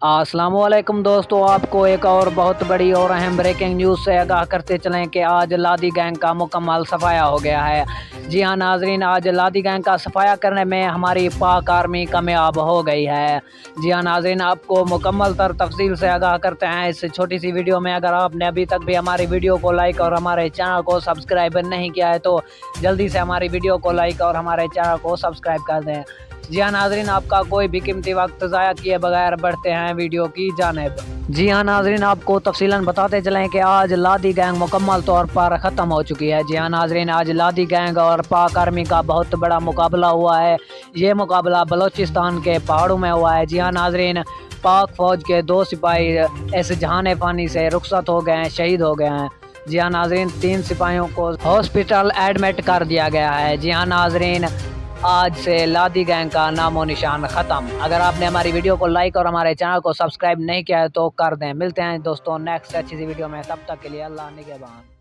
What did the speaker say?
अस्सलाम वालेकुम दोस्तों, आपको एक और बहुत बड़ी और अहम ब्रेकिंग न्यूज़ से आगाह करते चलें कि आज लादी गैंग का मुकम्मल सफाया हो गया है। जी हाँ नाजरीन, आज लादी गैंग का सफाया करने में हमारी पाक आर्मी कामयाब हो गई है। जी हाँ नाजरीन, आपको मुकम्मल तर तफसील से आगाह करते हैं इस छोटी सी वीडियो में। अगर आपने अभी तक भी हमारी वीडियो को लाइक और हमारे चैनल को सब्सक्राइब नहीं किया है तो जल्दी से हमारी वीडियो को लाइक और हमारे चैनल को सब्सक्राइब कर दें। जी हाँ नाजरीन, आपका कोई भी कीमती वक्त ज़ाया किए बगैर बढ़ते हैं वीडियो की जानिब। जी हाँ नाजरीन, आपको तफसीलन बताते चलें कि आज लादी गैंग मुकम्मल तौर पर ख़त्म हो चुकी है। जी हाँ नाजरीन, आज लादी गैंग और पाक आर्मी का बहुत बड़ा मुकाबला हुआ है। ये मुकाबला बलोचिस्तान के पहाड़ों में हुआ है। जी हाँ नाजरीन, पाक फ़ौज के 2 सिपाही इस जहान फ़ानी से रुखसत हो गए हैं, शहीद हो गए हैं। जी हाँ नाजरीन, 3 सिपाहियों को हॉस्पिटल एडमिट कर दिया गया है। जी हाँ नाजरीन, आज से लादी गैंग का नामो निशान ख़त्म। अगर आपने हमारी वीडियो को लाइक और हमारे चैनल को सब्सक्राइब नहीं किया है तो कर दें। मिलते हैं दोस्तों नेक्स्ट अच्छी सी वीडियो में, तब तक के लिए अल्लाह निगहबान।